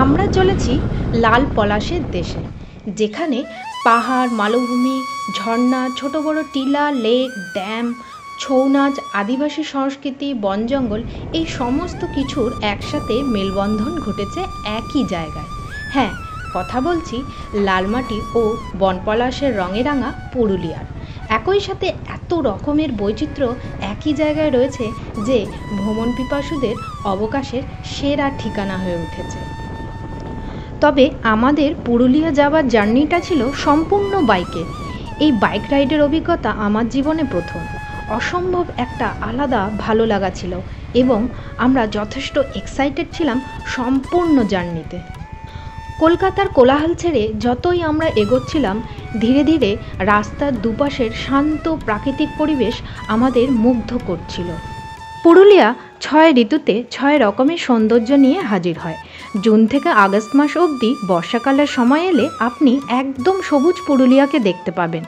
আমরা চলেছি লাল পলাশের দেশে, যেখানে পাহাড়, মালভূমি, ঝর্ণা, ছোট বড় টিলা, লেক, ড্যাম, ছৌ নাচ, আদিবাসী সংস্কৃতি, বন জঙ্গল, এই সমস্ত কিছুর একসাথে মেলবন্ধন ঘটেছে একই জায়গায়। হ্যাঁ, কথা বলছি লালমাটি ও বনপলাশের রঙে রাঙা পুরুলিয়ার। একই সাথে এত রকমের বৈচিত্র্য একই জায়গায় রয়েছে যে ভ্রমণ পিপাসুদের অবকাশের সেরা ঠিকানা হয়ে উঠেছে। তবে আমাদের পুরুলিয়া যাওয়ার জার্নিটা ছিল সম্পূর্ণ বাইকে। এই বাইক রাইডের অভিজ্ঞতা আমার জীবনে প্রথম। অসম্ভব একটা আলাদা ভালো লাগা ছিল এবং আমরা যথেষ্ট এক্সাইটেড ছিলাম সম্পূর্ণ জার্নিতে। কলকাতার কোলাহল ছেড়ে যতই আমরা এগোচ্ছিলাম, ধীরে ধীরে রাস্তার দুপাশের শান্ত প্রাকৃতিক পরিবেশ আমাদের মুগ্ধ করছিল। পুরুলিয়া 6 ঋতুতে 6 রকমের সৌন্দর্য নিয়ে হাজির হয়। জুন থেকে আগস্ট মাস অবধি বর্ষাকালের সময় এলে আপনি একদম সবুজ পুরুলিয়াকে দেখতে পাবেন।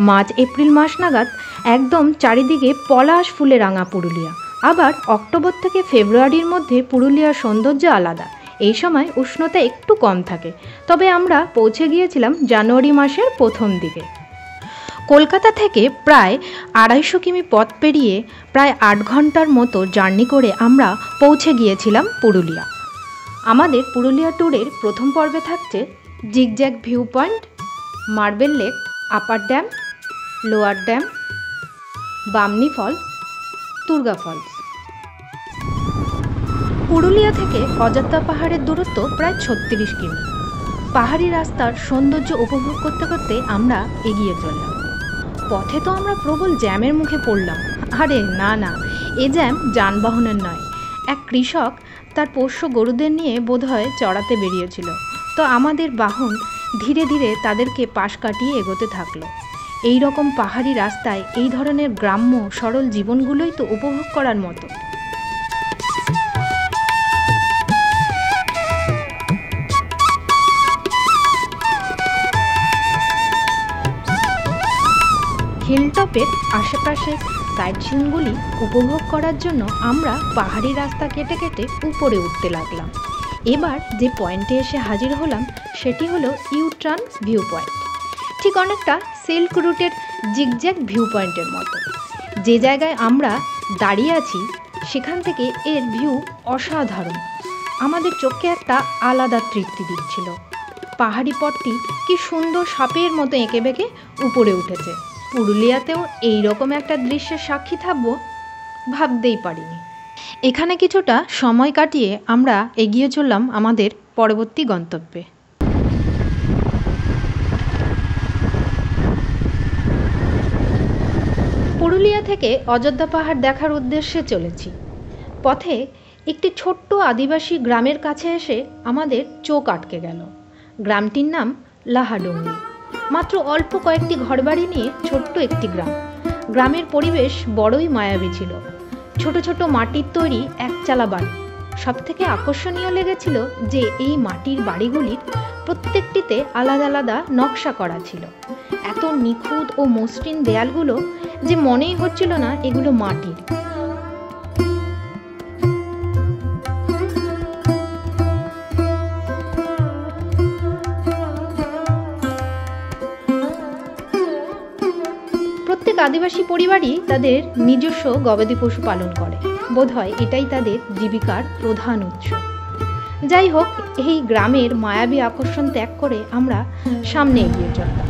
মার্চ এপ্রিল মাস নাগাদ একদম চারিদিকে পলাশ ফুলে রাঙা পুরুলিয়া। আবার অক্টোবর থেকে ফেব্রুয়ারির মধ্যে পুরুলিয়ার সৌন্দর্য আলাদা। এই সময় উষ্ণতা একটু কম থাকে। তবে আমরা পৌঁছে গিয়েছিলাম জানুয়ারি মাসের প্রথম দিকে। কলকাতা থেকে প্রায় 250 কিমি পথ পেরিয়ে প্রায় 8 ঘন্টার মতো জার্নি করে আমরা পৌঁছে গিয়েছিলাম পুরুলিয়া। আমাদের পুরুলিয়া ট্যুরের প্রথম পর্বে থাকছে zigzag view point, marble lake, upper dam, lower dam, Bamni falls, Durga falls. Purulia থেকে অযোধ্যা পাহাড়ের দূরত্ব প্রায় 36 কিমি। পাহাড়ি রাস্তার সৌন্দর্য উপভোগ করতে করতে আমরা এগিয়ে চললাম। পথে তো আমরা প্রবল জ্যামের মুখে পড়লাম। আরে না না, এ জ্যাম যানবাহনের নয়। এক কৃষক তার পোষ্য গরুদের নিয়ে বোধহয় চড়াতে বেরিয়েছিল, তো আমাদের বাহন ধীরে ধীরে তাদেরকে পাশ কাটিয়ে এগোতে থাকলো। এই রকম পাহাড়ি রাস্তায় এই ধরনের গ্রাম্য সরল জীবনগুলোই তো উপভোগ করার মতো। হিলটপের আশেপাশে সাইট সিনগুলি উপভোগ করার জন্য আমরা পাহাড়ি রাস্তা কেটে কেটে উপরে উঠতে লাগলাম। এবার যে পয়েন্টে এসে হাজির হলাম সেটি হলো ইউটার্ন ভিউ পয়েন্ট। ঠিক অনেকটা সিল্ক রুটের জিগজ্যাগ ভিউ পয়েন্টের মতো। যে জায়গায় আমরা দাঁড়িয়ে আছি সেখান থেকে এর ভিউ অসাধারণ। আমাদের চোখে একটা আলাদা তৃপ্তি দিচ্ছিল। পাহাড়ি পথটি কি সুন্দর সাপের মতো এঁকে বেঁকে উপরে উঠেছে। পুরুলিয়াতেও এই রকম একটা দৃশ্যের সাক্ষী থাকবো ভাবতেই পারিনি। এখানে কিছুটা সময় কাটিয়ে আমরা এগিয়ে চললাম আমাদের পরবর্তী গন্তব্যে। পুরুলিয়া থেকে অযোধ্যা পাহাড় দেখার উদ্দেশ্যে চলেছি। পথে একটি ছোট্ট আদিবাসী গ্রামের কাছে এসে আমাদের চোখ আটকে গেল। গ্রামটির নাম লাহাডুঙ্গি। মাত্র অল্প কয়েকটি ঘরবাড়ি নিয়ে ছোট্ট একটি গ্রাম। গ্রামের পরিবেশ বড়ই মায়াবী ছিল। ছোট ছোট মাটির তৈরি একচালা বাড়ি। সবথেকে আকর্ষণীয় লেগেছিল যে এই মাটির বাড়িগুলির প্রত্যেকটিতে আলাদা আলাদা নকশা করা ছিল। এত নিখুঁত ও মসৃণ দেয়ালগুলো যে মনেই হচ্ছিল না এগুলো মাটির। প্রত্যেক আদিবাসী পরিবারই তাদের নিজস্ব গবাদি পশু পালন করে। বোধহয় এটাই তাদের জীবিকার প্রধান উৎস। যাই হোক, এই গ্রামের মায়াবী আকর্ষণ ত্যাগ করে আমরা সামনে এগিয়ে চললাম।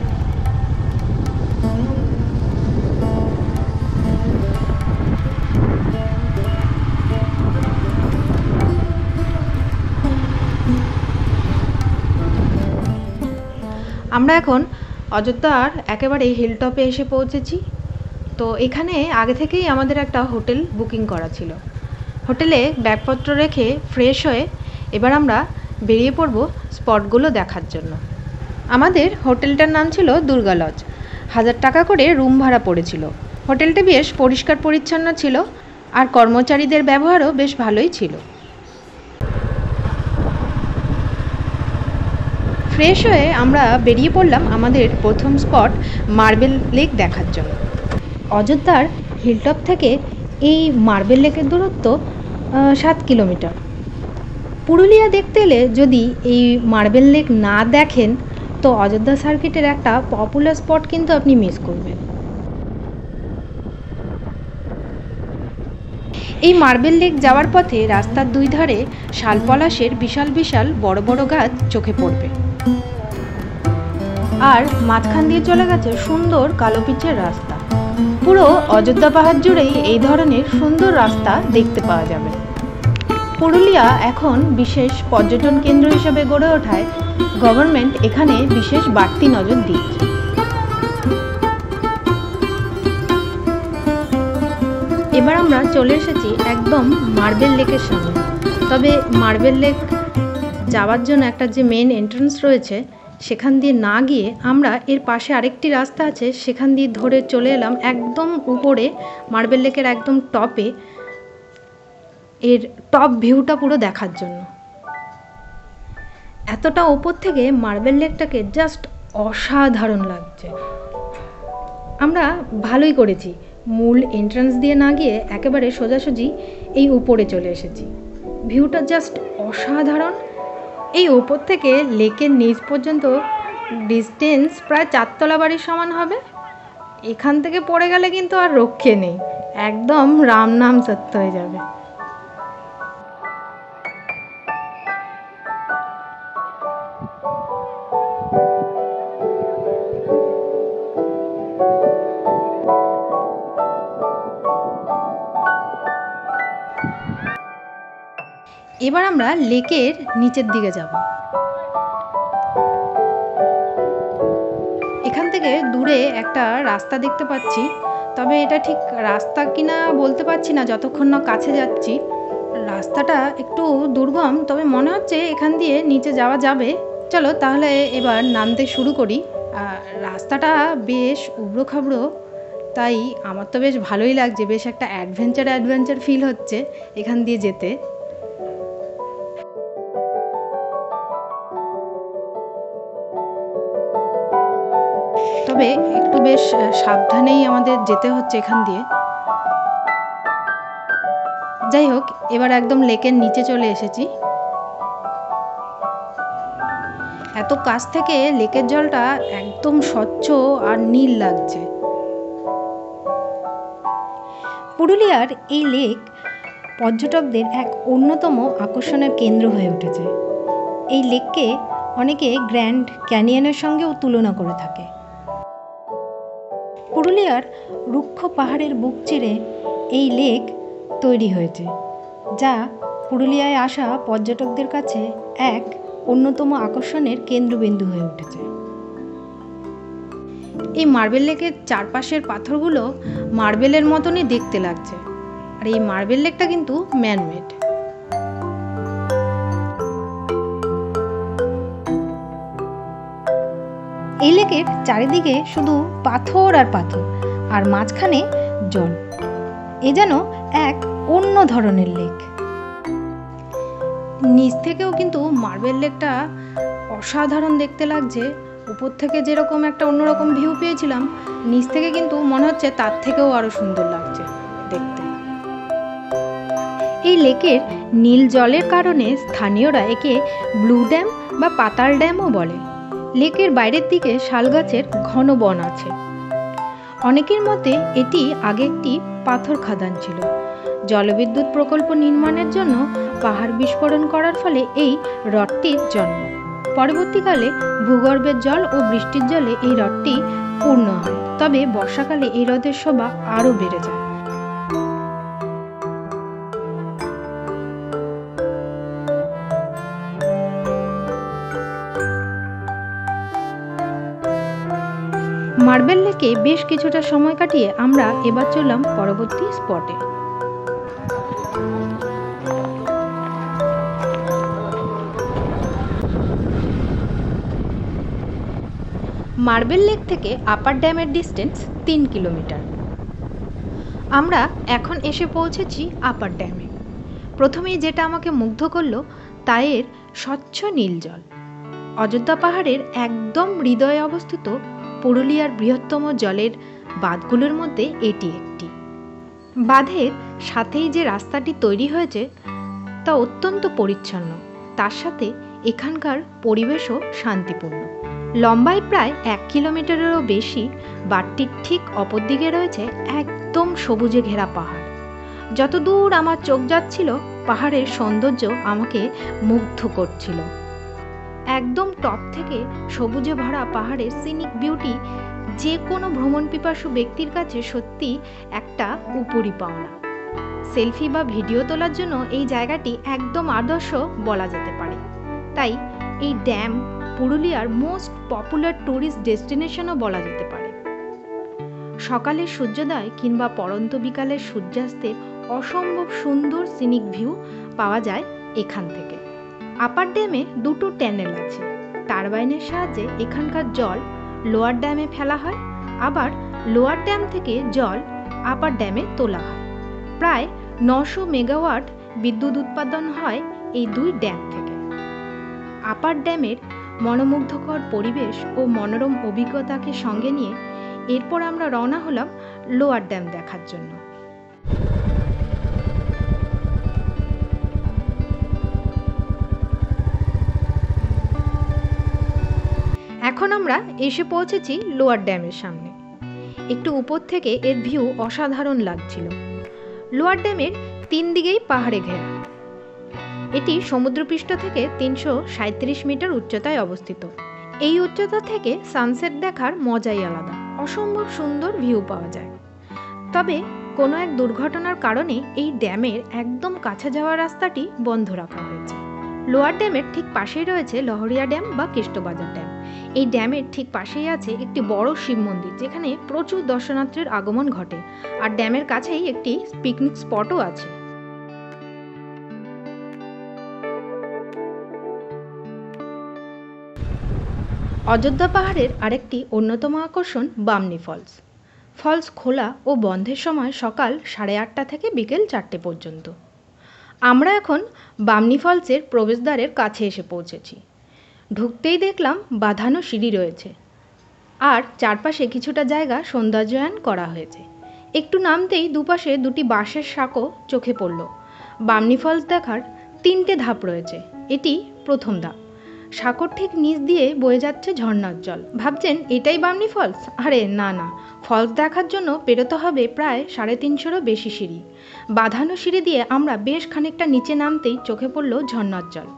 আমরা এখন অযোধ্যার একেবারে হিলটপে এসে পৌঁছেছি। তো এখানে আগে থেকেই আমাদের একটা হোটেল বুকিং করা ছিল। হোটেলে ব্যাগপত্র রেখে ফ্রেশ হয়ে এবার আমরা বেরিয়ে পড়ব স্পটগুলো দেখার জন্য। আমাদের হোটেলটার নাম ছিল দুর্গা লজ। 1000 টাকা করে রুম ভাড়া পড়েছিল। হোটেলটা বেশ পরিষ্কার পরিচ্ছন্ন ছিল আর কর্মচারীদের ব্যবহারও বেশ ভালোই ছিল। ফ্রেশ হয়ে আমরা বেরিয়ে পড়লাম আমাদের প্রথম স্পট মার্বেল লেক দেখার জন্য। অযোধ্যার হিলটপ থেকে এই মার্বেল লেকের দূরত্ব 7 কিলোমিটার। পুরুলিয়া দেখতে এলে যদি এই মার্বেল লেক না দেখেন তো অযোধ্যা সার্কিটের একটা পপুলার স্পট কিন্তু আপনি মিস করবেন। এই মার্বেল লেক যাওয়ার পথে রাস্তার দুই ধারে শালপলাশের বিশাল বিশাল বড় বড় গাছ চোখে পড়বে, আর মাঝখান দিয়ে চলে গেছে সুন্দর কালো পিচের রাস্তা। পুরো অযোধ্যা পাহাড় জুড়েই এই ধরনের সুন্দর রাস্তা দেখতে পাওয়া যাবে। পুরুলিয়া এখন বিশেষ পর্যটন কেন্দ্র হিসেবে গড়ে ওঠায় গভর্নমেন্ট এখানে বিশেষ বাড়তি নজর দিচ্ছে। এবার আমরা চলে এসেছি একদম মার্বেল লেকের সামনে। তবে মার্বেল লেক যাওয়ার জন্য একটা যে মেন এন্ট্রান্স রয়েছে সেখান দিয়ে না গিয়ে আমরা এর পাশে আরেকটি রাস্তা আছে সেখান দিয়ে ধরে চলে এলাম একদম উপরে মার্বেল লেকের একদম টপে, এর টপ ভিউটা পুরো দেখার জন্য। এতটা ওপর থেকে মার্বেল লেকটাকে জাস্ট অসাধারণ লাগছে। আমরা ভালোই করেছি মূল এন্ট্রান্স দিয়ে না গিয়ে একেবারে সোজাসুজি এই উপরে চলে এসেছি। ভিউটা জাস্ট অসাধারণ। এই ওপর থেকে লেকের নিচ পর্যন্ত ডিস্টেন্স প্রায় 4 তলা বাড়ির সমান হবে। এখান থেকে পড়ে গেলে কিন্তু আর রক্ষে নেই, একদম রাম নাম সত্য হয়ে যাবে। এবার আমরা লেকের নিচের দিকে যাব। এখান থেকে দূরে একটা রাস্তা দেখতে পাচ্ছি, তবে এটা ঠিক রাস্তা কিনা বলতে পারছি না যতক্ষণ না কাছে যাচ্ছি। রাস্তাটা একটু দুর্গম, তবে মনে হচ্ছে এখান দিয়ে নিচে যাওয়া যাবে। চলো তাহলে এবার নামতে শুরু করি। রাস্তাটা বেশ উবড়ো খাবড়ো, তাই আমার তো বেশ ভালোই লাগছে, বেশ একটা অ্যাডভেঞ্চার ফিল হচ্ছে এখান দিয়ে যেতে। তবে একটু বেশ সাবধানেই আমাদের যেতে হচ্ছে এখান দিয়ে। যাই হোক, এবার একদম লেকের নিচে চলে এসেছি। এত কাছ থেকে লেকের জলটা একদম স্বচ্ছ আর নীল লাগছে। পুরুলিয়ার এই লেক পর্যটকদের এক অন্যতম আকর্ষণের কেন্দ্র হয়ে উঠেছে। এই লেককে অনেকে গ্র্যান্ড ক্যানিয়নের সঙ্গেও তুলনা করে থাকে। পুরুলিয়ার রুক্ষ পাহাড়ের বুক চিরে এই লেক তৈরি হয়েছে, যা পুরুলিয়ায় আসা পর্যটকদের কাছে এক অন্যতম আকর্ষণের কেন্দ্রবিন্দু হয়ে উঠেছে। এই মার্বেল লেকের চারপাশের পাথরগুলো মার্বেলের মতনই দেখতে লাগছে, আর এই মার্বেল লেকটা কিন্তু ম্যানমেড। এই লেকের চারিদিকে শুধু পাথর আর পাথর, আর মাঝখানে জল। এ যেন এক অন্য ধরনের লেক। নিচ থেকেও কিন্তু মার্বেল লেকটা অসাধারণ দেখতে লাগছে। উপর থেকে যেরকম একটা অন্যরকম ভিউ পেয়েছিলাম, নিচ থেকে কিন্তু মনে হচ্ছে তার থেকেও আরো সুন্দর লাগছে দেখতে। এই লেকের নীল জলের কারণে স্থানীয়রা একে ব্লু ড্যাম বা পাতাল ড্যামও বলে। লেকের বাইরের দিকে শাল গাছের ঘন বন আছে। অনেকের মতে এটি আগে একটি পাথর খাদান ছিল। জলবিদ্যুৎ প্রকল্প নির্মাণের জন্য পাহাড় বিস্ফোরণ করার ফলে এই হ্রদটির জন্ম। পরবর্তীকালে ভূগর্ভের জল ও বৃষ্টির জলে এই হ্রদটি পূর্ণ হয়, তবে বর্ষাকালে এই হ্রদের শোভা আরও বেড়ে যায়। মার্বেল লেকে বেশ কিছুটা সময় কাটিয়ে আমরা এবার চললাম পরবর্তী স্পটে। মার্বেল লেক থেকে আপার ড্যামের ডিস্টেন্স 3 কিলোমিটার। আমরা এখন এসে পৌঁছেছি আপার ড্যামে। প্রথমেই যেটা আমাকে মুগ্ধ করলো তা এর স্বচ্ছ নীল জল। অযোধ্যা পাহাড়ের একদম হৃদয়ে অবস্থিত পুরুলিয়ার বৃহত্তম জলের বাঁধগুলোর মধ্যে এটি একটি। বাঁধের সাথেই যে রাস্তাটি তৈরি হয়েছে তা অত্যন্ত পরিচ্ছন্ন। তার সাথে এখানকার পরিবেশও শান্তিপূর্ণ। লম্বায় প্রায় 1 কিলোমিটারেরও বেশি, বাঁধটির ঠিক অপর দিকে রয়েছে একদম সবুজে ঘেরা পাহাড়। যতদূর আমার চোখ যাচ্ছিল পাহাড়ের সৌন্দর্য আমাকে মুগ্ধ করছিল। একদম টপ থেকে সবুজে ভরা পাহাড়ের সিনিক বিউটি যে কোনো ভ্রমণ পিপাসু ব্যক্তির কাছে সত্যি একটা উপরি পাওনা। সেলফি বা ভিডিও তোলার জন্য এই জায়গাটি একদম আদর্শ বলা যেতে পারে। তাই এই ড্যাম পুরুলিয়ার মোস্ট পপুলার ট্যুরিস্ট ডেস্টিনেশনও বলা যেতে পারে। সকালের সূর্যোদয় কিংবা পড়ন্ত বিকালের সূর্যাস্তের অসম্ভব সুন্দর সিনিক ভিউ পাওয়া যায় এখান থেকে। আপার ড্যামে দুটো ট্যানেল আছে। টারবাইনের সাহায্যে এখানকার জল লোয়ার ড্যামে ফেলা হয়, আবার লোয়ার ড্যাম থেকে জল আপার ড্যামে তোলা হয়। প্রায় 900 মেগাওয়াট বিদ্যুৎ উৎপাদন হয় এই দুই ড্যাম থেকে। আপার ড্যামের মনোমুগ্ধকর পরিবেশ ও মনোরম অভিজ্ঞতাকে সঙ্গে নিয়ে এরপর আমরা রওনা হলাম লোয়ার ড্যাম দেখার জন্য। এখন আমরা এসে পৌঁছেছি লোয়ার ড্যামের সামনে। একটু উপর থেকে এর ভিউ অসাধারণ লাগছিল। লোয়ার ড্যামের 3 দিকেই পাহাড়ে ঘেরা। এটি সমুদ্রপৃষ্ঠ থেকে 337 মিটার উচ্চতায় অবস্থিত। এই উচ্চতা থেকে সানসেট দেখার মজাই আলাদা, অসম্ভব সুন্দর ভিউ পাওয়া যায়। তবে কোনো এক দুর্ঘটনার কারণে এই ড্যামের একদম কাছে যাওয়ার রাস্তাটি বন্ধ রাখা হয়েছে। লোয়ার ড্যামের ঠিক পাশেই রয়েছে লহরিয়া ড্যাম বা কেষ্টবাজার ড্যাম। এই ড্যামের ঠিক পাশেই আছে একটি বড় শিব মন্দির, যেখানে প্রচুর দর্শনার্থীর আগমন ঘটে। আর ড্যামের কাছেই একটি পিকনিক স্পটও আছে। অযোধ্যা পাহাড়ের আরেকটি অন্যতম আকর্ষণ বামনি ফলস। ফলস খোলা ও বন্ধের সময় সকাল 8:30 থেকে বিকেল 4টে পর্যন্ত। আমরা এখন বামনি ফলসের প্রবেশদ্বারের কাছে এসে পৌঁছেছি। ঢুকতেই দেখলাম বাঁধানো সিঁড়ি রয়েছে, আর চারপাশে কিছুটা জায়গা সৌন্দর্যায়ন করা হয়েছে। একটু নামতেই দুপাশে দুটি বাঁশের সাঁকো চোখে পড়ল। বামনি ফলস দেখার 3টে ধাপ রয়েছে। এটি প্রথম ধাপ। সাঁকোর ঠিক নিচ দিয়ে বয়ে যাচ্ছে ঝর্ণার জল। ভাবছেন এটাই বামনি ফলস? আরে না না, ফলস দেখার জন্য পেরোতে হবে প্রায় 350-এরও বেশি সিঁড়ি। বাঁধানো সিঁড়ি দিয়ে আমরা বেশ খানিকটা নিচে নামতেই চোখে পড়ল ঝর্ণার জল।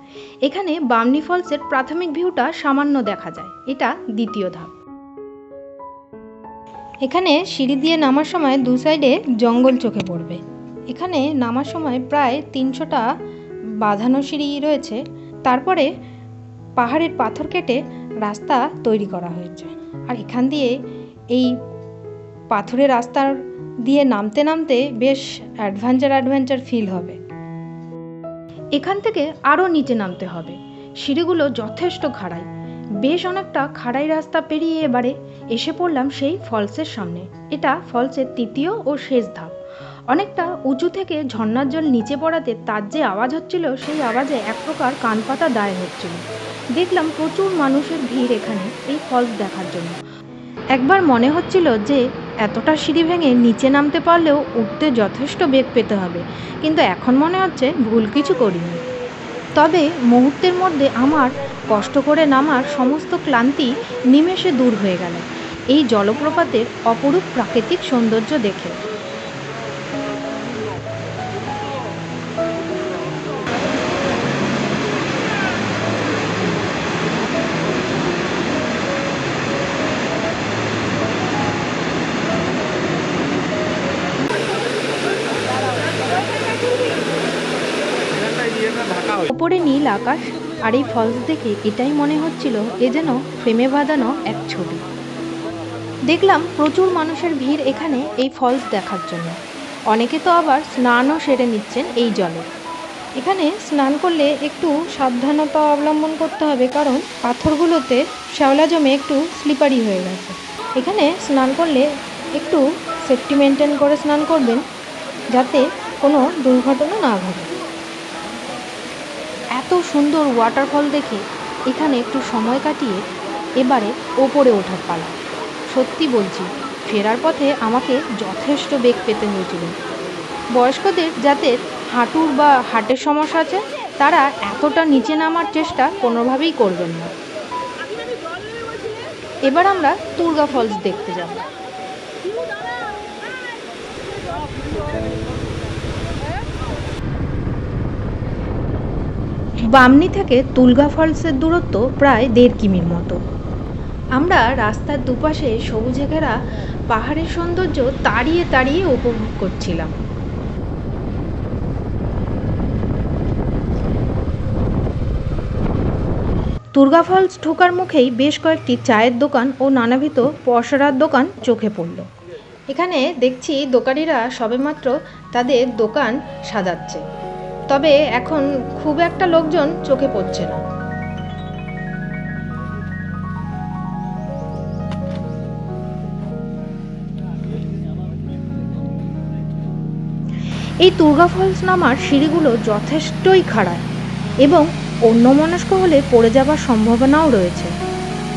এখানে বামনি ফলসের প্রাথমিক ভিউটা সামান্য দেখা যায়। এটা দ্বিতীয় ধাপ। এখানে সিঁড়ি দিয়ে নামার সময় দু সাইডে জঙ্গল চোখে পড়বে। এখানে নামার সময় প্রায় 300টা বাঁধানো সিঁড়ি রয়েছে। তারপরে পাহাড়ের পাথর কেটে রাস্তা তৈরি করা হয়েছে। আর এখান দিয়ে এই পাথরের রাস্তার দিয়ে নামতে নামতে বেশ অ্যাডভেঞ্চার ফিল হবে। এখান থেকে আরও নিচে নামতে হবে। সিঁড়িগুলো যথেষ্ট খাড়াই। বেশ অনেকটা খাড়াই রাস্তা পেরিয়ে এবারে এসে পড়লাম সেই ফলসের সামনে। এটা ফলসের 3য় ও শেষ ধাপ। অনেকটা উঁচু থেকে ঝর্ণার জল নিচে পড়াতে তার যে আওয়াজ হচ্ছিল, সেই আওয়াজে এক প্রকার কান পাতা দায় হচ্ছিল। দেখলাম প্রচুর মানুষের ভিড় এখানে এই ফলস দেখার জন্য। একবার মনে হচ্ছিল যে এতটা সিঁড়ি ভেঙে নিচে নামতে পারলেও উঠতে যথেষ্ট বেগ পেতে হবে, কিন্তু এখন মনে হচ্ছে ভুল কিছু করিনি। তবে মুহূর্তের মধ্যে আমার কষ্ট করে নামার সমস্ত ক্লান্তি নিমেষে দূর হয়ে গেল এই জলপ্রপাতের অপরূপ প্রাকৃতিক সৌন্দর্য দেখে। ওপরে নীল আকাশ আর এই ফলস দেখে এটাই মনে হচ্ছিল এ যেন ফ্রেমে বাঁধানো এক ছবি। দেখলাম প্রচুর মানুষের ভিড় এখানে এই ফলস দেখার জন্য। অনেকে তো আবার স্নানও সেরে নিচ্ছেন এই জলে। এখানে স্নান করলে একটু সাবধানতা অবলম্বন করতে হবে, কারণ পাথরগুলোতে শ্যাওলা জমে একটু স্লিপারি হয়ে গেছে। এখানে স্নান করলে একটু সেফটি মেনটেন করে স্নান করবেন, যাতে কোনো দুর্ঘটনা না ঘটে। এত সুন্দর ওয়াটারফল দেখে এখানে একটু সময় কাটিয়ে এবারে ওপরে ওঠার পালা। সত্যি বলছি, ফেরার পথে আমাকে যথেষ্ট বেগ পেতে হয়েছিল। বয়স্কদের যাদের হাঁটুর বা হার্টের সমস্যা আছে তারা এতটা নিচে নামার চেষ্টা কোনোভাবেই করবেন না। এবার আমরা তুর্গা ফলস দেখতে যাব। বামনি থেকে তুলগা ফলসের দূরত্ব প্রায় 1.5 কিমির মতো। আমরা রাস্তার দুপাশে সবুজে ঘেরা পাহাড়ের সৌন্দর্য তাড়িয়ে তাড়িয়ে উপভোগ করছিলাম। তুর্গা ফলস ঢোকার মুখেই বেশ কয়েকটি চায়ের দোকান ও নানাবিধ পসরার দোকান চোখে পড়ল। এখানে দেখছি দোকানিরা সবেমাত্র তাদের দোকান সাজাচ্ছে, তবে এখন খুব একটা লোকজন চোখে পড়ছে না। এই তুর্গা ফলস নামার সিঁড়িগুলো যথেষ্টই খাড়া এবং অন্যমনস্ক হলে পড়ে যাবার সম্ভাবনাও রয়েছে।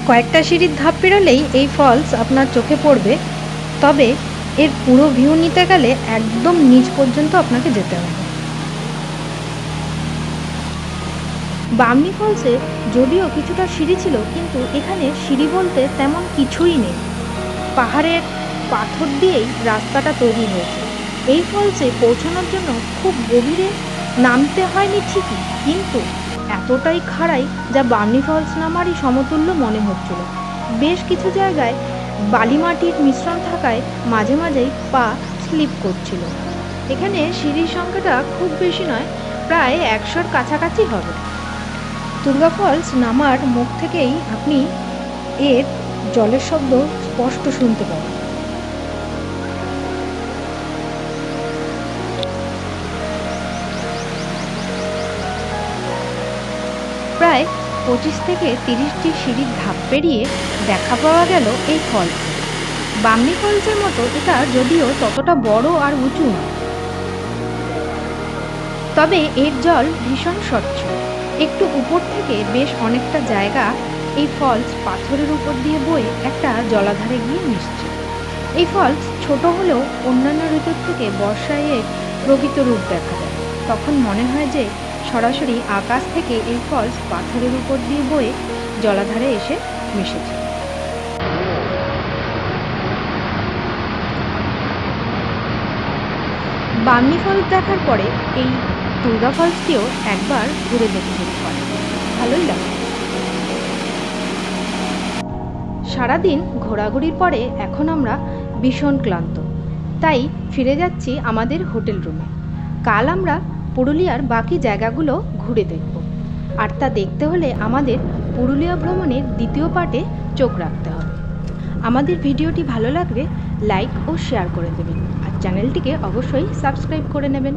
কয়েকটা সিঁড়ির ধাপ পেরোলেই এই ফলস আপনার চোখে পড়বে, তবে এর পুরো ভিউ নিতে গেলে একদম নিচ পর্যন্ত আপনাকে যেতে হবে। বামনি ফলসে যদিও কিছুটা সিঁড়ি ছিল, কিন্তু এখানে সিঁড়ি বলতে তেমন কিছুই নেই। পাহাড়ের পাথর দিয়েই রাস্তাটা তৈরি হয়েছে। এই ফলসে পৌঁছানোর জন্য খুব গভীরে নামতে হয়নি ঠিকই, কিন্তু এতটাই খাড়াই যা বামনি ফলস নামারই সমতুল্য মনে হচ্ছিল। বেশ কিছু জায়গায় বালিমাটির মিশ্রণ থাকায় মাঝে মাঝেই পা স্লিপ করছিল। এখানে সিঁড়ির সংখ্যাটা খুব বেশি নয়, প্রায় 100-র কাছাকাছি হবে। তুর্গা ফলস নামার মুখ থেকেই আপনি এর জলের শব্দ স্পষ্ট শুনতে পাবেন। প্রায় 25 থেকে 30টি সিঁড়ির ধাপ পেরিয়ে দেখা পাওয়া গেল এই ফলসে। বামনি ফলসের মতো এটা যদিও ততটা বড় আর উঁচু নয়, তবে এর জল ভীষণ স্বচ্ছ। একটু উপর থেকে বেশ অনেকটা জায়গা এই ফলস পাথরের উপর দিয়ে বয়ে একটা জলাধারে গিয়ে মিশছে। এই ফলস ছোট হলেও অন্যান্য ঋতুর থেকে বর্ষায় এর প্রকৃত রূপ দেখা যায়। তখন মনে হয় যে সরাসরি আকাশ থেকে এই ফলস পাথরের উপর দিয়ে বয়ে জলাধারে এসে মিশেছে। বামনি ফলস দেখার পরে এই তুর্গা ফলসটিও একবার ঘুরে দেখতে যেতে পারে, ভালোই লাগে। সারাদিন ঘোরাঘুরির পরে এখন আমরা ভীষণ ক্লান্ত, তাই ফিরে যাচ্ছি আমাদের হোটেল রুমে। কাল আমরা পুরুলিয়ার বাকি জায়গাগুলো ঘুরে দেখব, আর তা দেখতে হলে আমাদের পুরুলিয়া ভ্রমণের দ্বিতীয় পার্টে চোখ রাখতে হবে। আমাদের ভিডিওটি ভালো লাগলে লাইক ও শেয়ার করে দেবেন, আর চ্যানেলটিকে অবশ্যই সাবস্ক্রাইব করে নেবেন।